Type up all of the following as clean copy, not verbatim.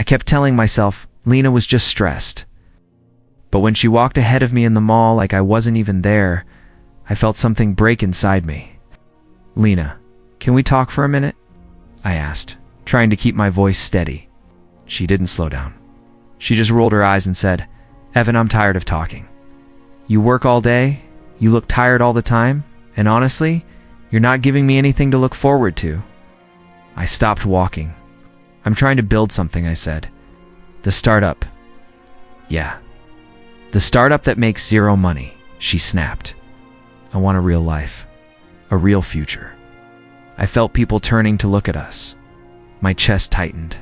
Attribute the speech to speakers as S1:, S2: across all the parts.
S1: I kept telling myself Lena was just stressed. But when she walked ahead of me in the mall like I wasn't even there, I felt something break inside me. "Lena, can we talk for a minute?" I asked, trying to keep my voice steady. She didn't slow down. She just rolled her eyes and said, "Evan, I'm tired of talking. You work all day, you look tired all the time, and honestly, you're not giving me anything to look forward to." I stopped walking. "I'm trying to build something," I said. "The startup." "Yeah. The startup that makes zero money," she snapped. "I want a real life. A real future." I felt people turning to look at us. My chest tightened.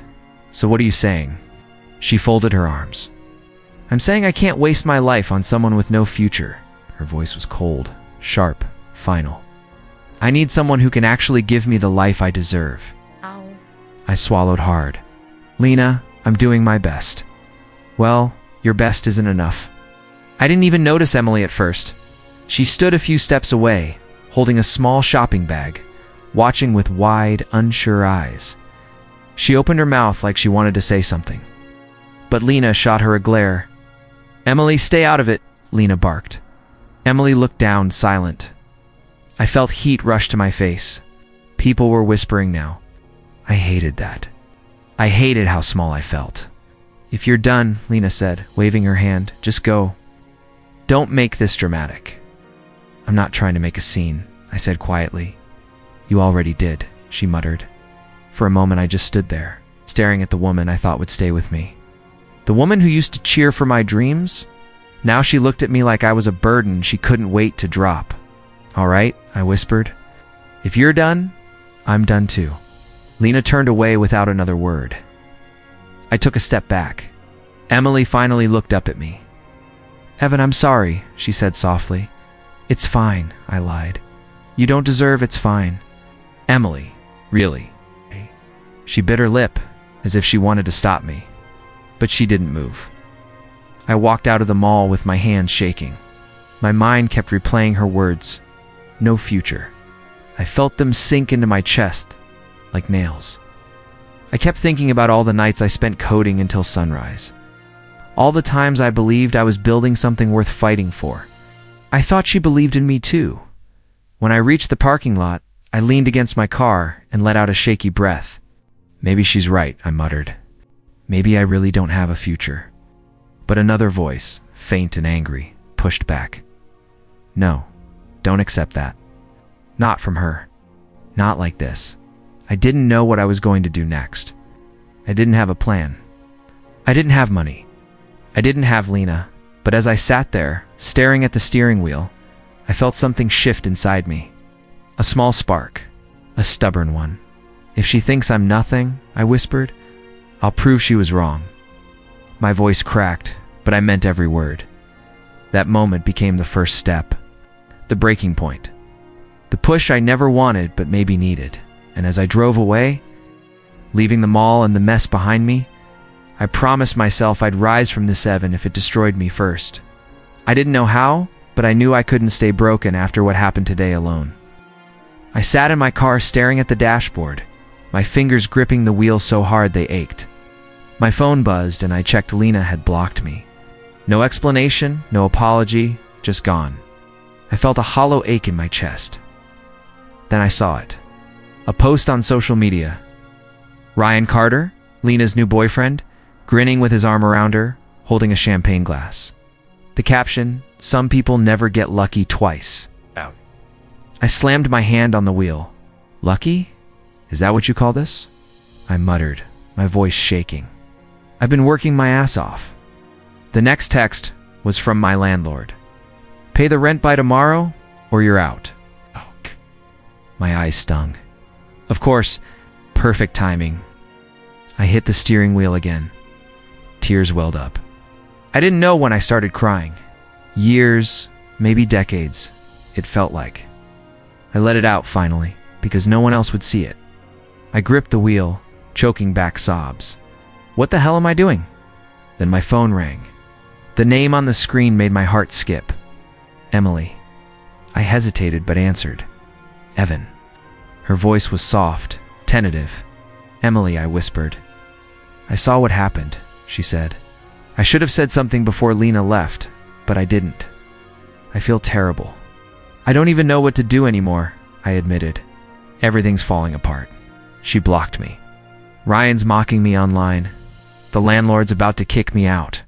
S1: "So what are you saying?" She folded her arms. "I'm saying I can't waste my life on someone with no future." Her voice was cold, sharp, final. "I need someone who can actually give me the life I deserve."
S2: Ow.
S1: I swallowed hard. "Lena, I'm doing my best." "Well, your best isn't enough." I didn't even notice Emily at first. She stood a few steps away, holding a small shopping bag, watching with wide, unsure eyes. She opened her mouth like she wanted to say something. But Lena shot her a glare. "Emily, stay out of it," Lena barked. Emily looked down, silent. I felt heat rush to my face. People were whispering now. I hated that. I hated how small I felt. "If you're done," Lena said, waving her hand, "just go. Don't make this dramatic." "I'm not trying to make a scene," I said quietly. "You already did," she muttered. For a moment I just stood there, staring at the woman I thought would stay with me. The woman who used to cheer for my dreams? Now she looked at me like I was a burden she couldn't wait to drop. "All right," I whispered. "If you're done, I'm done too." Lena turned away without another word. I took a step back. Emily finally looked up at me. "Evan, I'm sorry," she said softly. "It's fine," I lied. "You don't deserve it's fine." "Emily, really?" She bit her lip, as if she wanted to stop me. But she didn't move. I walked out of the mall with my hands shaking. My mind kept replaying her words. No future. I felt them sink into my chest, like nails. I kept thinking about all the nights I spent coding until sunrise. All the times I believed I was building something worth fighting for. I thought she believed in me too. When I reached the parking lot, I leaned against my car and let out a shaky breath. "Maybe she's right," I muttered. "Maybe I really don't have a future." But another voice, faint and angry, pushed back. "No, don't accept that. Not from her. Not like this." I didn't know what I was going to do next. I didn't have a plan. I didn't have money. I didn't have Lena. But as I sat there, staring at the steering wheel, I felt something shift inside me. A small spark. A stubborn one. "If she thinks I'm nothing," I whispered, "I'll prove she was wrong." My voice cracked, but I meant every word. That moment became the first step. The breaking point. The push I never wanted but maybe needed. And as I drove away, leaving the mall and the mess behind me, I promised myself I'd rise from this Evan if it destroyed me first. I didn't know how, but I knew I couldn't stay broken after what happened today alone. I sat in my car staring at the dashboard, my fingers gripping the wheel so hard they ached. My phone buzzed and I checked Lena had blocked me. No explanation, no apology, just gone. I felt a hollow ache in my chest. Then I saw it. A post on social media. Ryan Carter, Lena's new boyfriend, grinning with his arm around her, holding a champagne glass. The caption, "Some people never get lucky twice." Out. I slammed my hand on the wheel. "Lucky? Is that what you call this?" I muttered, my voice shaking. "I've been working my ass off." The next text was from my landlord. "Pay the rent by tomorrow, or you're out." My eyes stung. Of course, perfect timing. I hit the steering wheel again. Tears welled up. I didn't know when I started crying. Years, maybe decades, it felt like. I let it out finally, because no one else would see it. I gripped the wheel, choking back sobs. What the hell am I doing? Then my phone rang. The name on the screen made my heart skip. Emily. I hesitated but answered. "Evan." Her voice was soft, tentative. "Emily," I whispered. I saw what happened, she said. I should have said something before Lena left, but I didn't. I feel terrible. I don't even know what to do anymore, I admitted. Everything's falling apart. She blocked me. Ryan's mocking me online. The landlord's about to kick me out.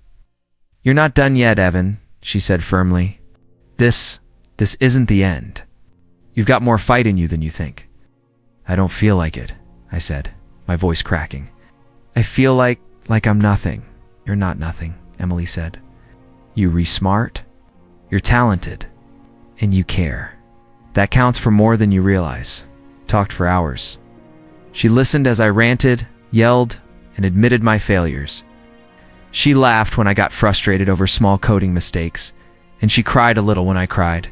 S1: You're not done yet, Evan, she said firmly. This isn't the end. You've got more fight in you than you think. I don't feel like it, I said, my voice cracking. I feel like I'm nothing. You're not nothing, Emily said. You re-smart, you're talented, and you care. That counts for more than you realize. Talked for hours. She listened as I ranted, yelled, and admitted my failures. She laughed when I got frustrated over small coding mistakes, and she cried a little when I cried.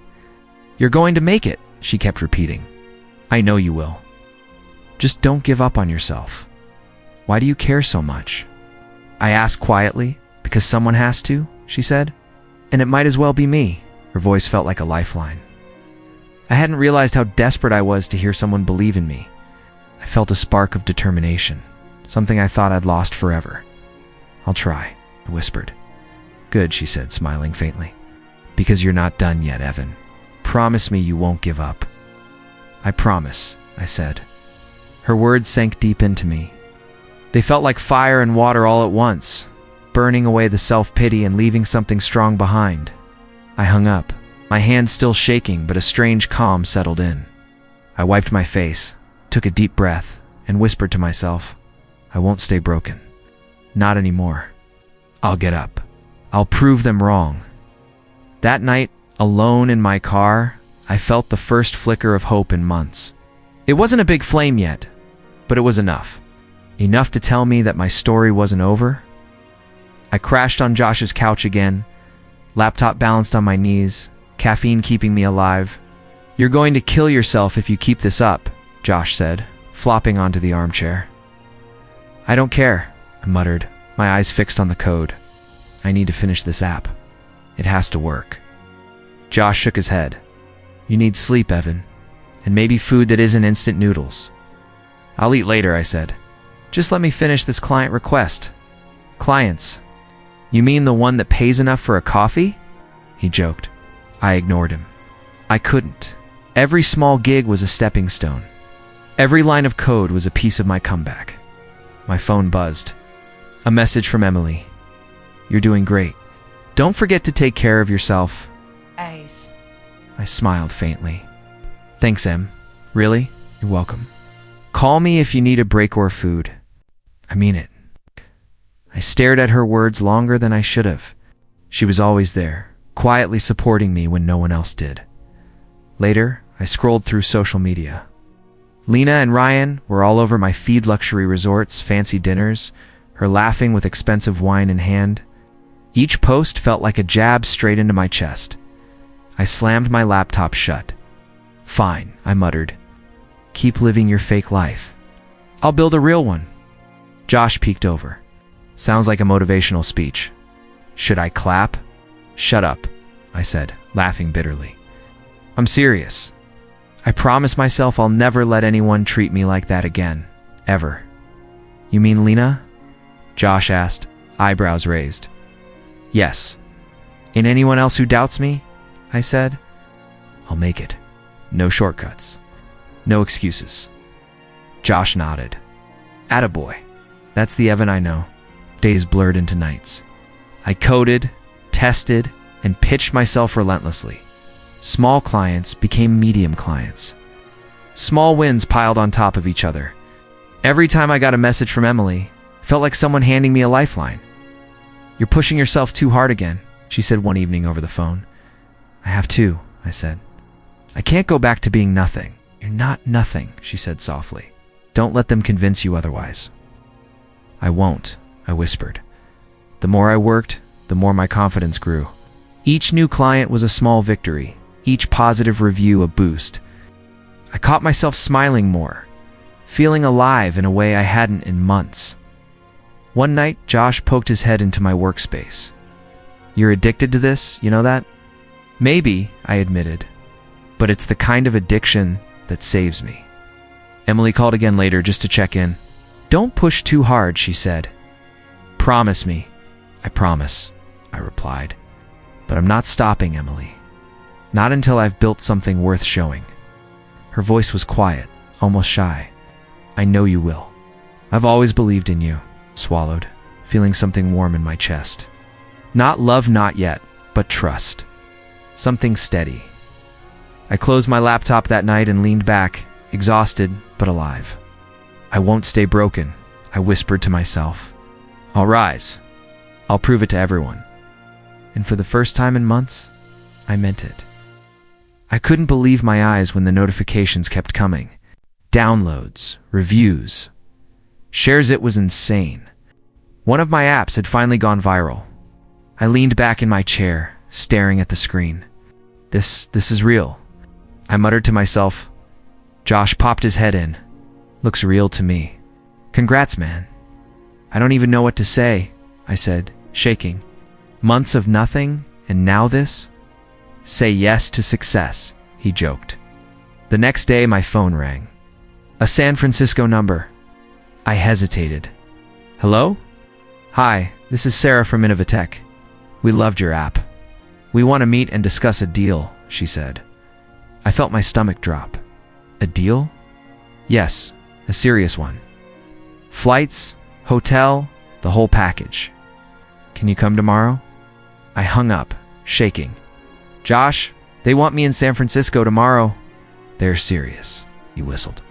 S1: You're going to make it, she kept repeating. I know you will. Just don't give up on yourself. Why do you care so much? I asked quietly, because someone has to, she said. And it might as well be me. Her voice felt like a lifeline. I hadn't realized how desperate I was to hear someone believe in me. I felt a spark of determination, something I thought I'd lost forever. I'll try, I whispered. Good, she said, smiling faintly. Because you're not done yet, Evan. Promise me you won't give up. I promise, I said. Her words sank deep into me. They felt like fire and water all at once, burning away the self-pity and leaving something strong behind. I hung up, my hands still shaking, but a strange calm settled in. I wiped my face, took a deep breath, and whispered to myself, I won't stay broken. Not anymore. I'll get up. I'll prove them wrong. That night, alone in my car, I felt the first flicker of hope in months. It wasn't a big flame yet, but it was enough. Enough to tell me that my story wasn't over. I crashed on Josh's couch again, laptop balanced on my knees, caffeine keeping me alive. You're going to kill yourself if you keep this up, Josh said, flopping onto the armchair. I don't care, I muttered, my eyes fixed on the code. I need to finish this app. It has to work. Josh shook his head. You need sleep, Evan, and maybe food that isn't instant noodles. I'll eat later, I said. Just let me finish this client request. Clients? You mean the one that pays enough for a coffee? He joked. I ignored him. I couldn't. Every small gig was a stepping stone. Every line of code was a piece of my comeback. My phone buzzed. A message from Emily. You're doing great. Don't forget to take care of yourself.
S2: Ace.
S1: I smiled faintly. Thanks, Em. Really? You're welcome. Call me if you need a break or food. I mean it. I stared at her words longer than I should have. She was always there, quietly supporting me when no one else did. Later, I scrolled through social media. Lena and Ryan were all over my feed, luxury resorts, fancy dinners, her laughing with expensive wine in hand. Each post felt like a jab straight into my chest. I slammed my laptop shut. Fine, I muttered. Keep living your fake life. I'll build a real one. Josh peeked over. Sounds like a motivational speech. Should I clap? Shut up, I said, laughing bitterly. I'm serious. I promise myself I'll never let anyone treat me like that again. Ever. You mean Lena? Josh asked, eyebrows raised. Yes. And anyone else who doubts me? I said. I'll make it. No shortcuts. No excuses. Josh nodded. Attaboy. That's the Evan I know. Days blurred into nights. I coded, tested, and pitched myself relentlessly. Small clients became medium clients. Small wins piled on top of each other. Every time I got a message from Emily, it felt like someone handing me a lifeline. You're pushing yourself too hard again, she said one evening over the phone. I have to, I said. I can't go back to being nothing. You're not nothing, she said softly. Don't let them convince you otherwise. I won't, I whispered. The more I worked, the more my confidence grew. Each new client was a small victory, each positive review a boost. I caught myself smiling more, feeling alive in a way I hadn't in months. One night, Josh poked his head into my workspace. You're addicted to this, you know that? Maybe, I admitted, but it's the kind of addiction that saves me. Emily called again later just to check in. Don't push too hard, she said. Promise me. I promise, I replied. But I'm not stopping, Emily. Not until I've built something worth showing. Her voice was quiet, almost shy. I know you will. I've always believed in you, swallowed, feeling something warm in my chest. Not love, not yet, but trust. Something steady. I closed my laptop that night and leaned back, exhausted but alive. I won't stay broken, I whispered to myself. I'll rise. I'll prove it to everyone. And for the first time in months, I meant it. I couldn't believe my eyes when the notifications kept coming. Downloads, reviews, shares. It was insane. One of my apps had finally gone viral. I leaned back in my chair, staring at the screen. This is real, I muttered to myself. Josh popped his head in. Looks real to me. Congrats, man. I don't even know what to say, I said, shaking. Months of nothing, and now this? Say yes to success, he joked. The next day, my phone rang. A San Francisco number. I hesitated. Hello? Hi, this is Sarah from Innovatech. We loved your app. We want to meet and discuss a deal, she said. I felt my stomach drop. A deal? Yes, a serious one. Flights, hotel, the whole package. Can you come tomorrow? I hung up, shaking. Josh, they want me in San Francisco tomorrow. They're serious, he whistled.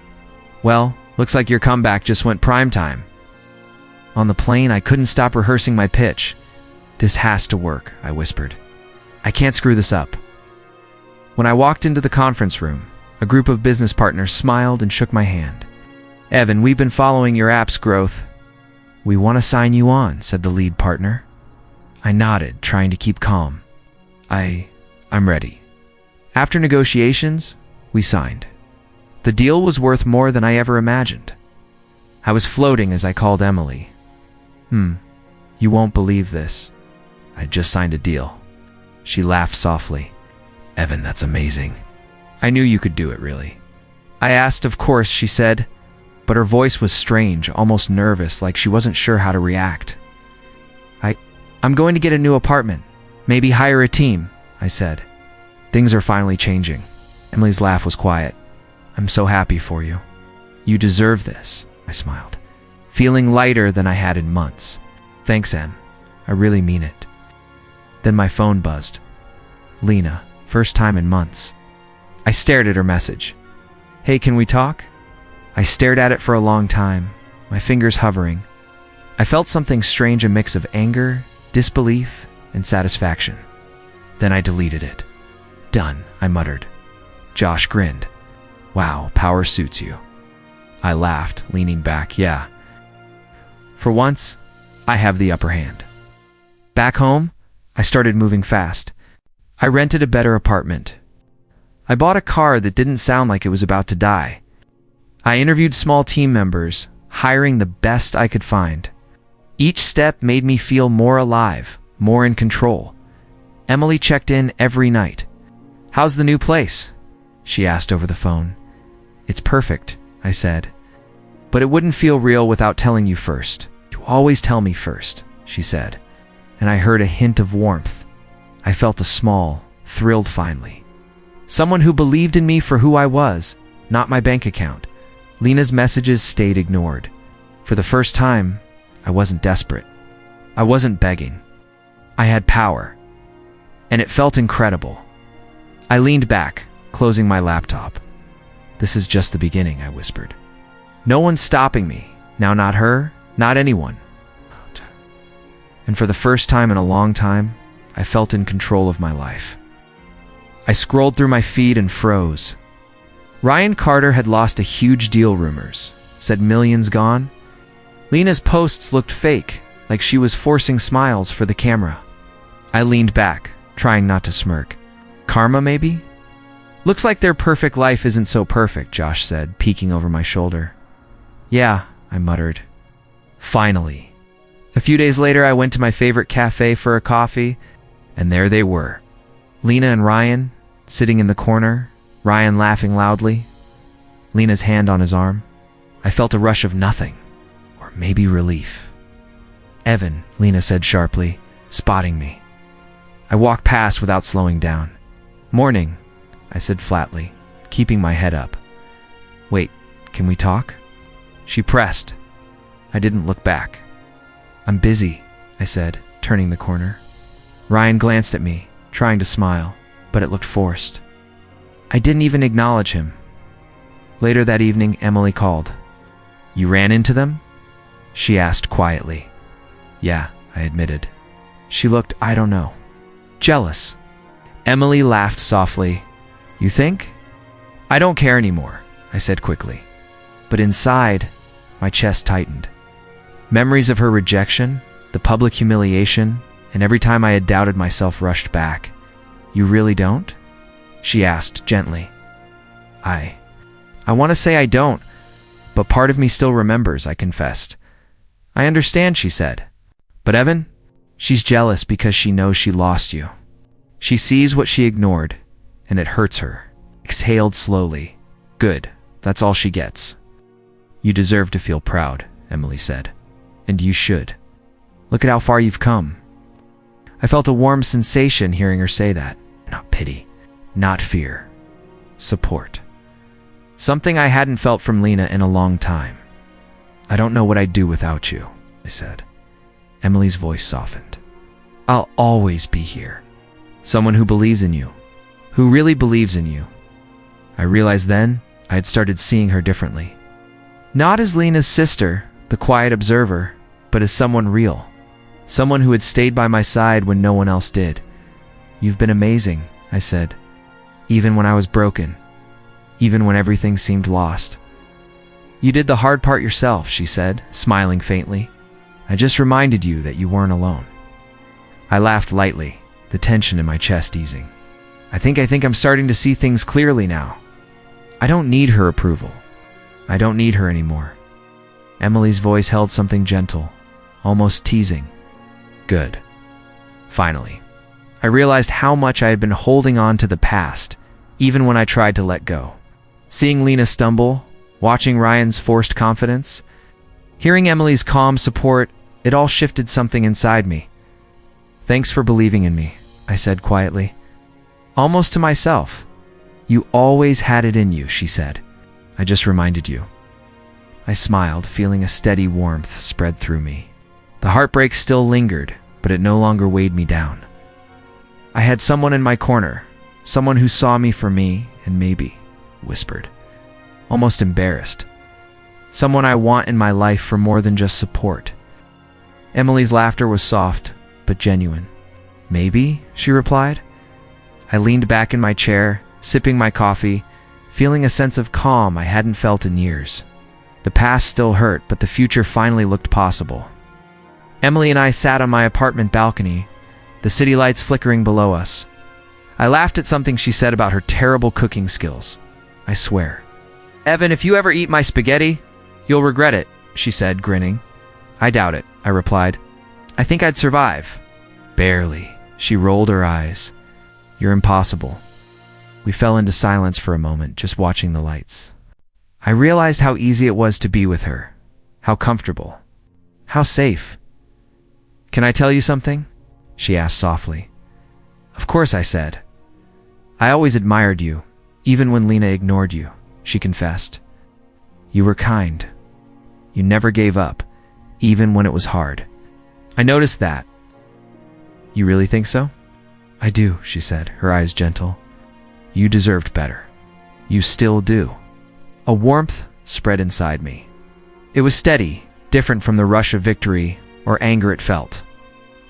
S1: Well, looks like your comeback just went prime time. On the plane, I couldn't stop rehearsing my pitch. This has to work, I whispered. I can't screw this up. When I walked into the conference room, a group of business partners smiled and shook my hand. Evan, we've been following your app's growth. We want to sign you on, said the lead partner. I nodded, trying to keep calm. I'm ready. After negotiations, we signed. The deal was worth more than I ever imagined. I was floating as I called Emily. You won't believe this. I just signed a deal. She laughed softly. Evan, that's amazing. I knew you could do it, really. I asked, of course, she said, but her voice was strange, almost nervous, like she wasn't sure how to react. I'm going to get a new apartment. Maybe hire a team, I said. Things are finally changing. Emily's laugh was quiet. I'm so happy for you. You deserve this, I smiled, feeling lighter than I had in months. Thanks, Em. I really mean it. Then my phone buzzed. Lena, first time in months. I stared at her message. Hey, can we talk? I stared at it for a long time, my fingers hovering. I felt something strange, a mix of anger, disbelief, and satisfaction. Then I deleted it. Done, I muttered. Josh grinned. Wow, power suits you. I laughed, leaning back. Yeah. For once, I have the upper hand. Back home, I started moving fast. I rented a better apartment. I bought a car that didn't sound like it was about to die. I interviewed small team members, hiring the best I could find. Each step made me feel more alive, more in control. Emily checked in every night. How's the new place? She asked over the phone. It's perfect, I said. But it wouldn't feel real without telling you first. You always tell me first, she said. And I heard a hint of warmth. I felt a small, thrilled finally. Someone who believed in me for who I was, not my bank account. Lena's messages stayed ignored. For the first time, I wasn't desperate. I wasn't begging. I had power. And it felt incredible. I leaned back, closing my laptop. This is just the beginning, I whispered. No one's stopping me. Now not her, not anyone. And for the first time in a long time, I felt in control of my life. I scrolled through my feed and froze. Ryan Carter had lost a huge deal, rumors said millions gone. Lena's posts looked fake, like she was forcing smiles for the camera. I leaned back, trying not to smirk. Karma, maybe? Looks like their perfect life isn't so perfect, Josh said, peeking over my shoulder. Yeah, I muttered. Finally. A few days later, I went to my favorite cafe for a coffee, and there they were. Lena and Ryan, sitting in the corner, Ryan laughing loudly, Lena's hand on his arm. I felt a rush of nothing, or maybe relief. Evan, Lena said sharply, spotting me. I walked past without slowing down. Morning, I said flatly, keeping my head up. Wait, can we talk? She pressed. I didn't look back. I'm busy, I said, turning the corner. Ryan glanced at me, trying to smile, but it looked forced. I didn't even acknowledge him. Later that evening, Emily called. You ran into them? She asked quietly. Yeah, I admitted. She looked, I don't know, jealous. Emily laughed softly. You think? I don't care anymore, I said quickly. But inside, my chest tightened. Memories of her rejection, the public humiliation, and every time I had doubted myself rushed back. You really don't? She asked gently. I want to say I don't, but part of me still remembers, I confessed. I understand, she said. But Evan, she's jealous because she knows she lost you. She sees what she ignored, and it hurts her. Exhaled slowly. Good, that's all she gets. You deserve to feel proud, Emily said. And you should. Look at how far you've come. I felt a warm sensation hearing her say that. Not pity, not fear. Support. Something I hadn't felt from Lena in a long time. I don't know what I'd do without you, I said. Emily's voice softened. I'll always be here. Someone who believes in you. Who really believes in you. I realized then I had started seeing her differently. Not as Lena's sister, the quiet observer, but as someone real. Someone who had stayed by my side when no one else did. You've been amazing, I said. Even when I was broken. Even when everything seemed lost. You did the hard part yourself, she said, smiling faintly. I just reminded you that you weren't alone. I laughed lightly, the tension in my chest easing. I think I'm starting to see things clearly now. I don't need her approval. I don't need her anymore. Emily's voice held something gentle, almost teasing. Good. Finally, I realized how much I had been holding on to the past, even when I tried to let go. Seeing Lena stumble, watching Ryan's forced confidence, hearing Emily's calm support, it all shifted something inside me. Thanks for believing in me, I said quietly. Almost to myself. You always had it in you, she said. I just reminded you. I smiled, feeling a steady warmth spread through me. The heartbreak still lingered, but it no longer weighed me down. I had someone in my corner, someone who saw me for me and maybe whispered, almost embarrassed. Someone I want in my life for more than just support. Emily's laughter was soft, but genuine. Maybe, she replied. I leaned back in my chair, sipping my coffee, feeling a sense of calm I hadn't felt in years. The past still hurt, but the future finally looked possible. Emily and I sat on my apartment balcony, the city lights flickering below us. I laughed at something she said about her terrible cooking skills. I swear. Evan, if you ever eat my spaghetti, you'll regret it, she said, grinning. I doubt it, I replied. I think I'd survive. Barely, she rolled her eyes. You're impossible. We fell into silence for a moment, just watching the lights. I realized how easy it was to be with her, how comfortable, how safe. Can I tell you something? She asked softly. Of course, I said. I always admired you, even when Lena ignored you, she confessed. You were kind. You never gave up, even when it was hard. I noticed that. You really think so? I do, she said, her eyes gentle. You deserved better. You still do. A warmth spread inside me. It was steady, different from the rush of victory or anger it felt.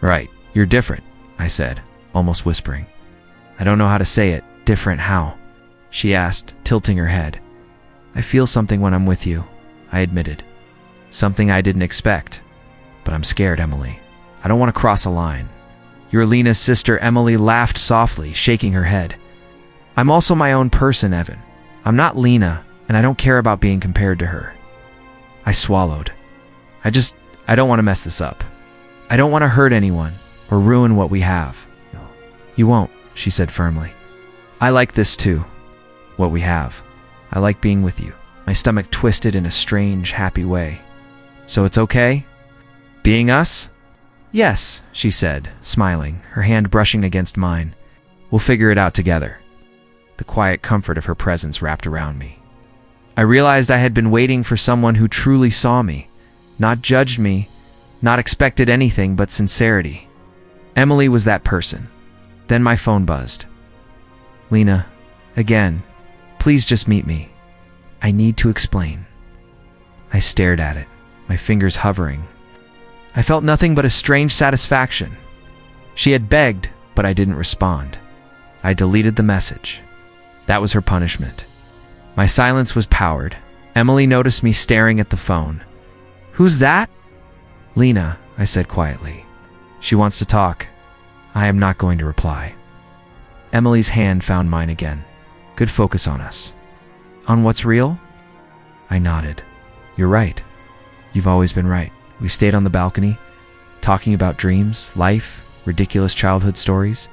S1: Right, you're different, I said, almost whispering. I don't know how to say it. Different how? She asked, tilting her head. I feel something when I'm with you, I admitted. Something I didn't expect. But I'm scared, Emily. I don't want to cross a line. You're Lena's sister. Emily laughed softly, shaking her head. I'm also my own person, Evan. I'm not Lena, and I don't care about being compared to her. I swallowed. I don't want to mess this up. I don't want to hurt anyone or ruin what we have. You won't, she said firmly. I like this too, what we have. I like being with you. My stomach twisted in a strange, happy way. So it's okay? Being us? Yes, she said, smiling, her hand brushing against mine. We'll figure it out together. The quiet comfort of her presence wrapped around me. I realized I had been waiting for someone who truly saw me, not judged me, not expected anything but sincerity. Emily was that person. Then my phone buzzed. Lena, again, please just meet me. I need to explain. I stared at it, my fingers hovering. I felt nothing but a strange satisfaction. She had begged, but I didn't respond. I deleted the message. That was her punishment. My silence was powered. Emily noticed me staring at the phone. Who's that? Lena, I said quietly. She wants to talk. I am not going to reply. Emily's hand found mine again. Good focus on us. On what's real? I nodded. You're right. You've always been right. We stayed on the balcony, talking about dreams, life, ridiculous childhood stories.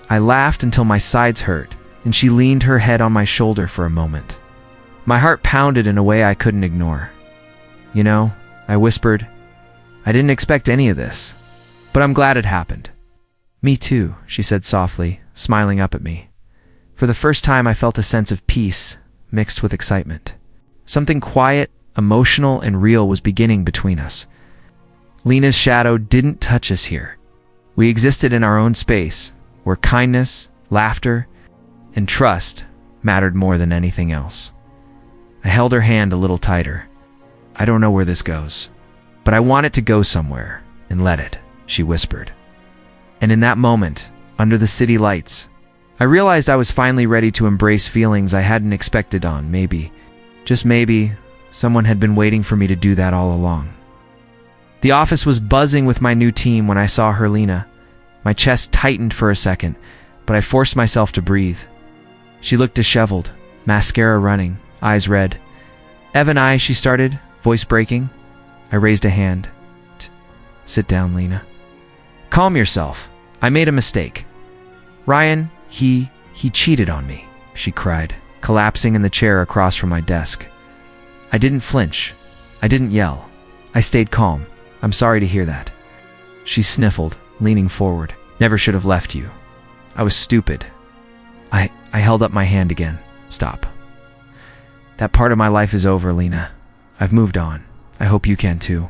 S1: I laughed until my sides hurt, and she leaned her head on my shoulder for a moment. My heart pounded in a way I couldn't ignore. You know, I whispered, I didn't expect any of this, but I'm glad it happened. Me too, she said softly, smiling up at me. For the first time, I felt a sense of peace mixed with excitement. Something quiet, emotional, and real was beginning between us. Lena's shadow didn't touch us here. We existed in our own space, where kindness, laughter, and trust mattered more than anything else. I held her hand a little tighter. I don't know where this goes, but I want it to go somewhere, and let it, she whispered. And in that moment, under the city lights, I realized I was finally ready to embrace feelings I hadn't expected on. Maybe, just maybe, someone had been waiting for me to do that all along. The office was buzzing with my new team when I saw her, Lena. My chest tightened for a second, but I forced myself to breathe. She looked disheveled, mascara running, eyes red. Evan, she started, voice breaking. I raised a hand. Sit down, Lena. Calm yourself. I made a mistake. Ryan, he cheated on me, she cried, collapsing in the chair across from my desk. I didn't flinch. I didn't yell. I stayed calm. I'm sorry to hear that. She sniffled, leaning forward. Never should have left you. I was stupid. I held up my hand again. Stop. That part of my life is over, Lena. I've moved on. I hope you can too.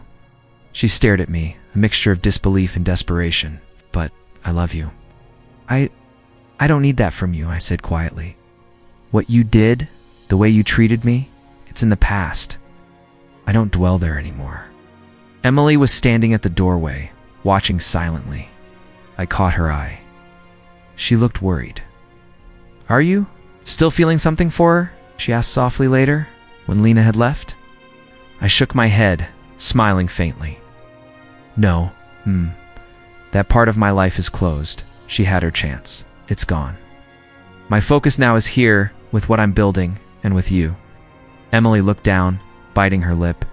S1: She stared at me, a mixture of disbelief and desperation. But I love you. I don't need that from you, I said quietly. What you did, the way you treated me, it's in the past. I don't dwell there anymore. Emily was standing at the doorway, watching silently. I caught her eye. She looked worried. Are you still feeling something for her? She asked softly later, when Lena had left. I shook my head, smiling faintly. No, that part of my life is closed. She had her chance. It's gone. My focus now is here, with what I'm building, and with you. Emily looked down, biting her lip,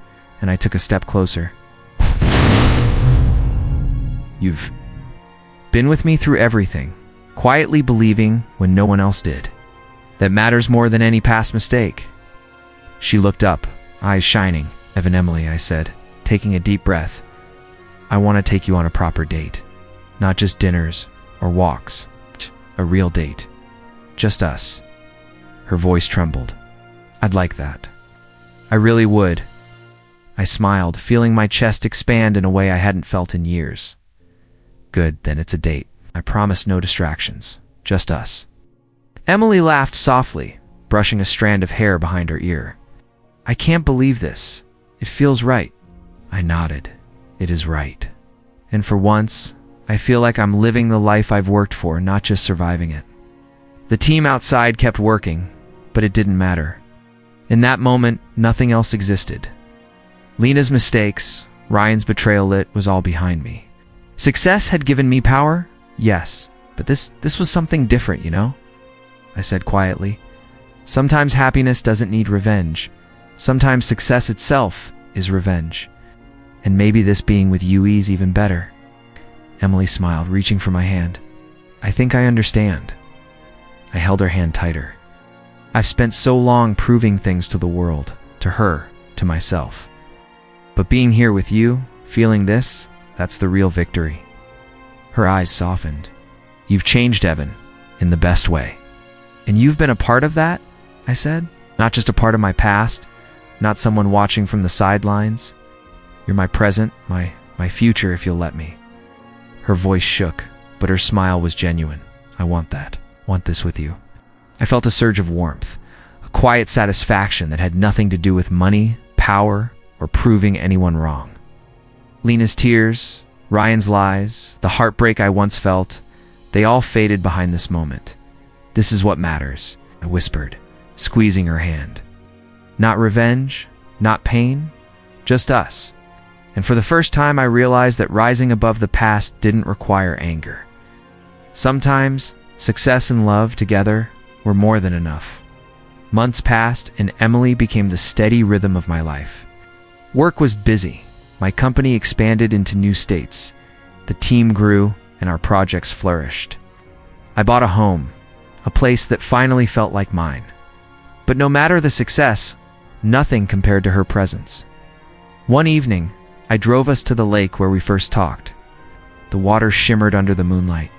S1: and I took a step closer. You've been with me through everything, quietly believing when no one else did. That matters more than any past mistake. She looked up, eyes shining. Evan, Emily, I said, taking a deep breath. I want to take you on a proper date. Not just dinners or walks. A real date. Just us. Her voice trembled. I'd like that. I really would. I smiled, feeling my chest expand in a way I hadn't felt in years. Good, then it's a date. I promise no distractions. Just us. Emily laughed softly, brushing a strand of hair behind her ear. I can't believe this. It feels right. I nodded. It is right. And for once, I feel like I'm living the life I've worked for, not just surviving it. The team outside kept working, but it didn't matter. In that moment, nothing else existed. Lena's mistakes, Ryan's betrayal, it was all behind me. Success had given me power, yes, but this was something different, you know? I said quietly. Sometimes happiness doesn't need revenge. Sometimes success itself is revenge. And maybe this being with you is even better. Emily smiled, reaching for my hand. I think I understand. I held her hand tighter. I've spent so long proving things to the world, to her, to myself. But being here with you, feeling this, That's the real victory." Her eyes softened. "You've changed, Evan, in the best way." "And you've been a part of that?" I said. "Not just a part of my past, not someone watching from the sidelines. You're my present, my future, if you'll let me." Her voice shook, but her smile was genuine. "I want that. Want this with you." I felt a surge of warmth, a quiet satisfaction that had nothing to do with money, power, or proving anyone wrong. Lena's tears, Ryan's lies, the heartbreak I once felt, they all faded behind this moment. "This is what matters," I whispered, squeezing her hand. "Not revenge, not pain, just us." And for the first time I realized that rising above the past didn't require anger. Sometimes, success and love together were more than enough. Months passed and Emily became the steady rhythm of my life. Work was busy. My company expanded into new states. The team grew and our projects flourished. I bought a home, a place that finally felt like mine. But no matter the success, nothing compared to her presence. One evening, I drove us to the lake where we first talked. The water shimmered under the moonlight.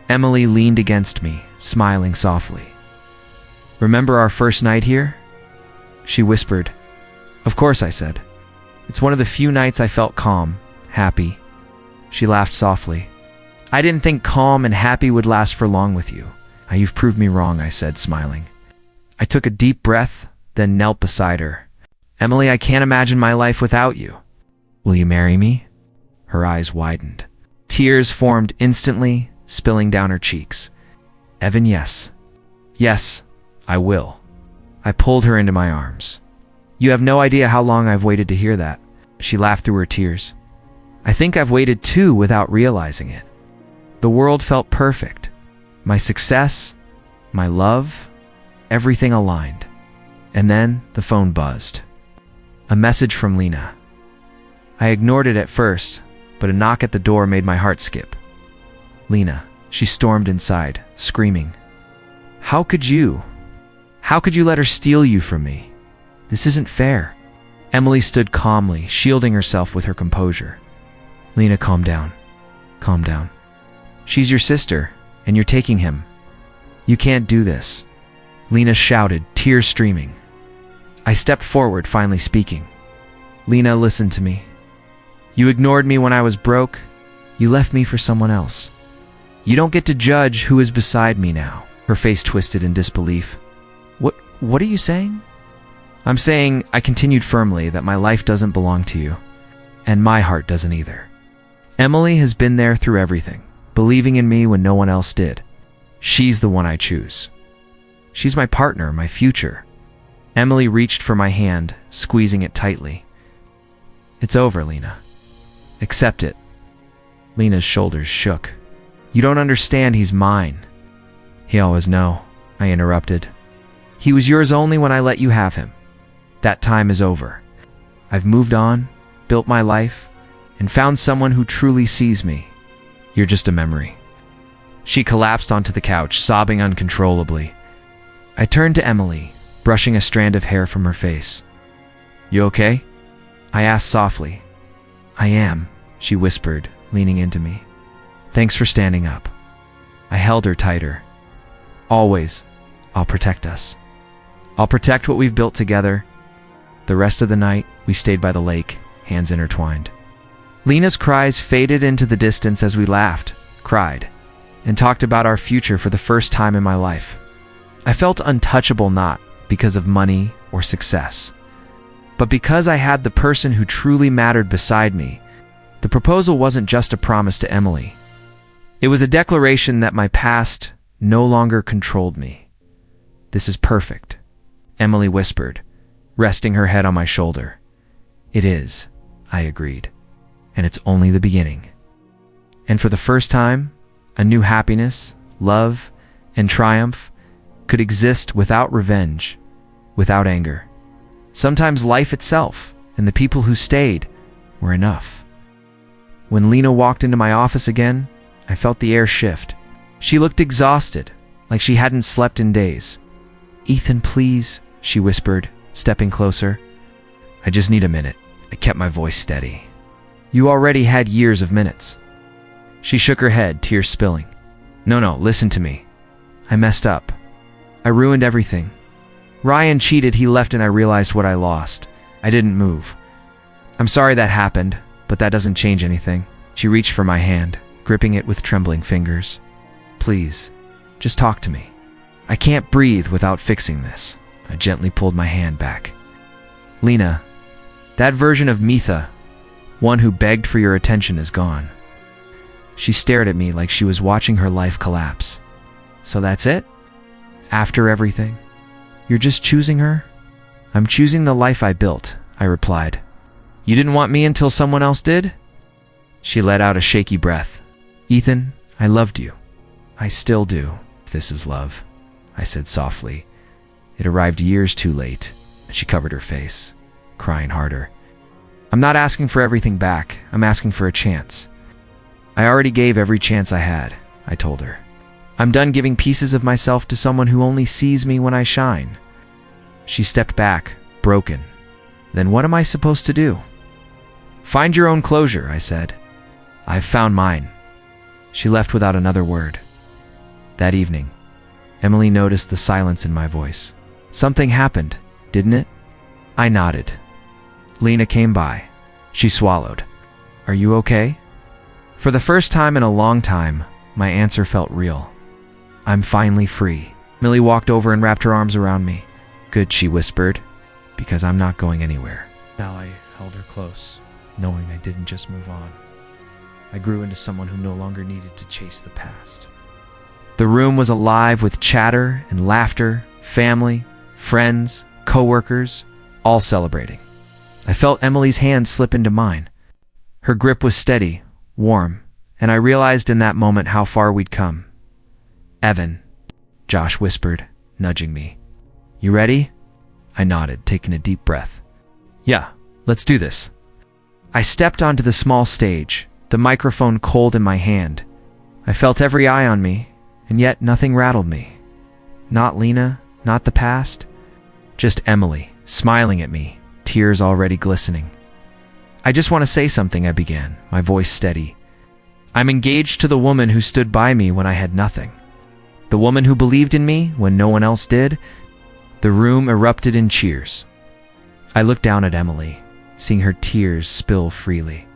S1: Emily leaned against me, smiling softly. "Remember our first night here?" She whispered. "Of course," I said. "It's one of the few nights I felt calm, happy." She laughed softly. "I didn't think calm and happy would last for long with you." "You've proved me wrong," I said, smiling. I took a deep breath, then knelt beside her. "Emily, I can't imagine my life without you. Will you marry me?" Her eyes widened. Tears formed instantly, spilling down her cheeks. "Evan, yes. Yes, I will." I pulled her into my arms. "You have no idea how long I've waited to hear that." She laughed through her tears. "I think I've waited too without realizing it." The world felt perfect. My success, my love, everything aligned. And then the phone buzzed. A message from Lena. I ignored it at first, but a knock at the door made my heart skip. Lena, she stormed inside, screaming. How could you let her steal you from me? This isn't fair." Emily stood calmly, shielding herself with her composure. "Lena, calm down. Calm down. She's your sister, and you're taking him. You can't do this." Lena shouted, tears streaming. I stepped forward, finally speaking. "Lena, listen to me. You ignored me when I was broke. You left me for someone else. You don't get to judge who is beside me now." Her face twisted in disbelief. What are you saying?" "I'm saying," I continued firmly, "that my life doesn't belong to you. And my heart doesn't either. Emily has been there through everything, believing in me when no one else did. She's the one I choose. She's my partner, my future." Emily reached for my hand, squeezing it tightly. "It's over, Lena. Accept it." Lena's shoulders shook. "You don't understand, he's mine." "He always know," I interrupted. "He was yours only when I let you have him. That time is over. I've moved on, built my life, and found someone who truly sees me. You're just a memory." She collapsed onto the couch, sobbing uncontrollably. I turned to Emily, brushing a strand of hair from her face. "You okay?" I asked softly. "I am," she whispered, leaning into me. "Thanks for standing up." I held her tighter. "Always, I'll protect us. I'll protect what we've built together." The rest of the night, we stayed by the lake, hands intertwined. Lena's cries faded into the distance as we laughed, cried, and talked about our future for the first time in my life. I felt untouchable, not because of money or success, but because I had the person who truly mattered beside me. The proposal wasn't just a promise to Emily. It was a declaration that my past no longer controlled me. "This is perfect," Emily whispered, resting her head on my shoulder. "It is," I agreed, "and it's only the beginning." And for the first time, a new happiness, love, and triumph could exist without revenge, without anger. Sometimes life itself and the people who stayed were enough. When Lena walked into my office again, I felt the air shift. She looked exhausted, like she hadn't slept in days. "Ethan, please," she whispered, stepping closer. "I just need a minute." I kept my voice steady. You already had years of minutes. She shook her head, tears spilling. No, listen to me. I messed up. I ruined everything. Ryan cheated, he left, and I realized what I lost. I didn't move. I'm sorry that happened, but that doesn't change anything. She reached for my hand, gripping it with trembling fingers. Please, just talk to me. I can't breathe without fixing this. I gently pulled my hand back. Lena, that version of Mitha, one who begged for your attention, is gone. She stared at me like she was watching her life collapse. So that's it? After everything? You're just choosing her? I'm choosing the life I built, I replied. You didn't want me until someone else did? She let out a shaky breath. Ethan, I loved you. I still do. This is love, I said softly. It arrived years too late, and she covered her face, crying harder. I'm not asking for everything back. I'm asking for a chance. I already gave every chance I had, I told her. I'm done giving pieces of myself to someone who only sees me when I shine. She stepped back, broken. Then what am I supposed to do? Find your own closure, I said. I've found mine. She left without another word. That evening, Emily noticed the silence in my voice. Something happened, didn't it? I nodded. Lena came by. She swallowed. Are you okay? For the first time in a long time, my answer felt real. I'm finally free. Millie walked over and wrapped her arms around me. Good, she whispered, because I'm not going anywhere. Now I held her close, knowing I didn't just move on. I grew into someone who no longer needed to chase the past. The room was alive with chatter and laughter, family, friends, coworkers, all celebrating. I felt Emily's hand slip into mine. Her grip was steady, warm, and I realized in that moment how far we'd come. Evan, Josh whispered, nudging me. You ready? I nodded, taking a deep breath. Yeah, let's do this. I stepped onto the small stage, the microphone cold in my hand. I felt every eye on me, and yet nothing rattled me. Not Lena, not the past, just Emily, smiling at me, tears already glistening. I just want to say something, I began, my voice steady. I'm engaged to the woman who stood by me when I had nothing. The woman who believed in me when no one else did. The room erupted in cheers. I looked down at Emily, seeing her tears spill freely.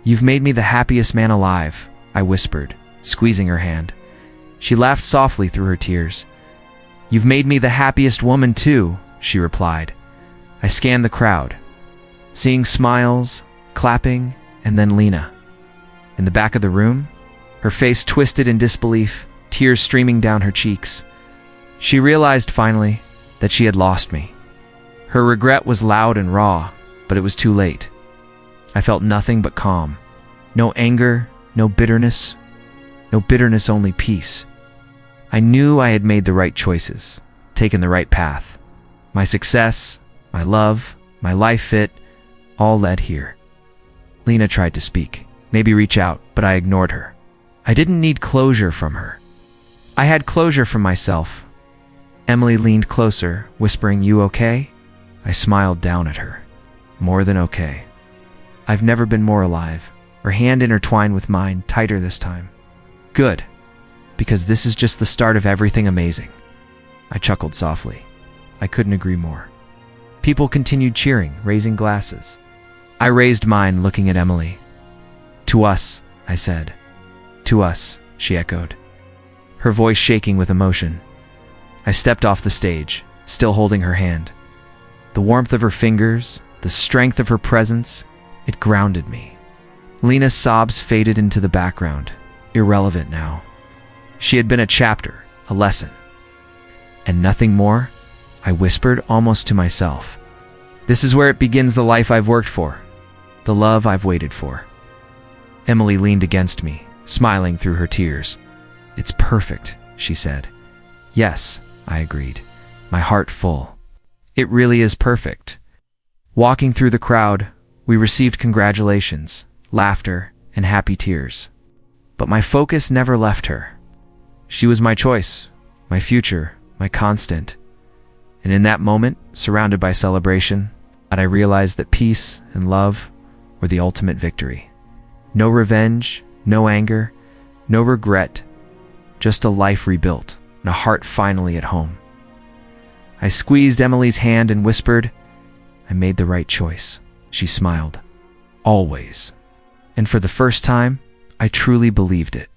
S1: You've made me the happiest man alive, I whispered, squeezing her hand. She laughed softly through her tears. You've made me the happiest woman too, she replied. I scanned the crowd, seeing smiles, clapping, and then Lena. In the back of the room, her face twisted in disbelief, tears streaming down her cheeks. She realized finally that she had lost me. Her regret was loud and raw, but it was too late. I felt nothing but calm. No anger, no bitterness, only peace. I knew I had made the right choices, taken the right path. My success, my love, my life fit, all led here. Lena tried to speak, maybe reach out, but I ignored her. I didn't need closure from her. I had closure from myself. Emily leaned closer, whispering, "You okay?" I smiled down at her. More than okay. I've never been more alive. Her hand intertwined with mine, tighter this time. Good, because this is just the start of everything amazing. I chuckled softly. I couldn't agree more. People continued cheering, raising glasses. I raised mine, looking at Emily. To us, I said. To us, she echoed, her voice shaking with emotion. I stepped off the stage, still holding her hand. The warmth of her fingers, the strength of her presence, it grounded me. Lena's sobs faded into the background, irrelevant now. She had been a chapter, a lesson. And nothing more, I whispered almost to myself. This is where it begins, the life I've worked for, the love I've waited for. Emily leaned against me, smiling through her tears. It's perfect, she said. Yes, I agreed, my heart full. It really is perfect. Walking through the crowd, we received congratulations, laughter, and happy tears. But my focus never left her. She was my choice, my future, my constant. And in that moment, surrounded by celebration, I realized that peace and love were the ultimate victory. No revenge, no anger, no regret, just a life rebuilt and a heart finally at home. I squeezed Emily's hand and whispered, "I made the right choice." She smiled. Always. And for the first time, I truly believed it.